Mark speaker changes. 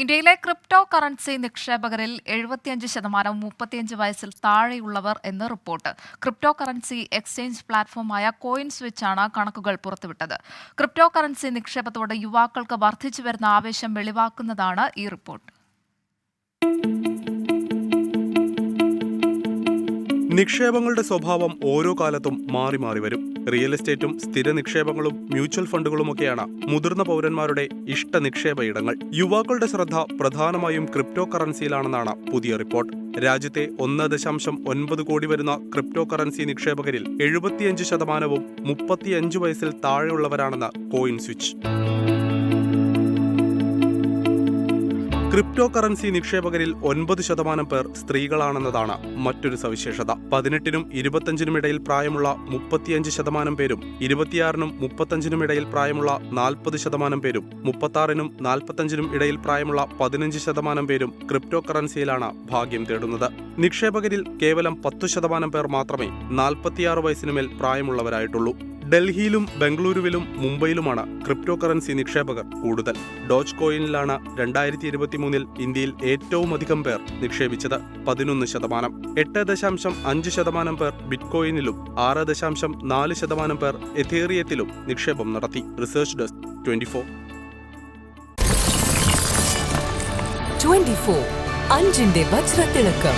Speaker 1: ഇന്ത്യയിലെ crypto currency നിക്ഷേപകരിൽ 75% 35 വയസ്സിൽ താഴെയുള്ളവർ എന്ന് റിപ്പോർട്ട്. ക്രിപ്റ്റോ കറൻസി എക്സ്ചേഞ്ച് പ്ലാറ്റ്ഫോമായ കോയിൻ സ്വിച്ച് ആണ് കണക്കുകൾ പുറത്തുവിട്ടത്. ക്രിപ്റ്റോ കറൻസി നിക്ഷേപത്തോട് യുവാക്കൾക്ക് വർദ്ധിച്ചുവരുന്ന ആവേശം വെളിവാക്കുന്നതാണ് ഈ റിപ്പോർട്ട്.
Speaker 2: നിക്ഷേപങ്ങളുടെ സ്വഭാവം ഓരോ കാലത്തും മാറി മാറി വരും. റിയൽ എസ്റ്റേറ്റും സ്ഥിര നിക്ഷേപങ്ങളും മ്യൂച്വൽ ഫണ്ടുകളുമൊക്കെയാണ് മുതിർന്ന പൗരന്മാരുടെ ഇഷ്ട നിക്ഷേപ ഇടങ്ങൾ. യുവാക്കളുടെ ശ്രദ്ധ പ്രധാനമായും ക്രിപ്റ്റോ കറൻസിയിലാണെന്നാണ് പുതിയ റിപ്പോർട്ട്. രാജ്യത്തെ 1.9 കോടി വരുന്ന ക്രിപ്റ്റോ കറൻസി നിക്ഷേപകരിൽ 75% 35 വയസ്സിൽ താഴെയുള്ളവരാണെന്ന് കോയിൻ സ്വിച്ച്. ക്രിപ്റ്റോ കറൻസി നിക്ഷേപകരിൽ 9% പേർ സ്ത്രീകളാണെന്നതാണ് മറ്റൊരു സവിശേഷത. 18-നും 25-നും ഇടയിൽ പ്രായമുള്ള 35% പേരും 26-നും 35-നും ഇടയിൽ പ്രായമുള്ള 40% പേരും 36-നും 45-നും ഇടയിൽ പ്രായമുള്ള 15% പേരും ക്രിപ്റ്റോ കറൻസിയിലാണ് ഭാഗ്യം തേടുന്നത്. നിക്ഷേപകരിൽ കേവലം 10% പേർ മാത്രമേ 46 വയസ്സിനുമേൽ പ്രായമുള്ളവരായിട്ടുള്ളൂ. ഡൽഹിയിലും ബംഗളൂരുവിലും മുംബൈയിലുമാണ് ക്രിപ്റ്റോ കറൻസി നിക്ഷേപകർ കൂടുതൽ. ഡോജ് കോയിനിലാണ് 2023-ൽ ഇന്ത്യയിൽ ഏറ്റവും അധികം പേർ നിക്ഷേപിച്ചത്, 11%. 8.5% പേർ ബിറ്റ്കോയിനിലും 6.4% പേർ എഥേറിയത്തിലും നിക്ഷേപം നടത്തി. Research desk 24.
Speaker 3: 5 വജ്രത്തിളക്കം.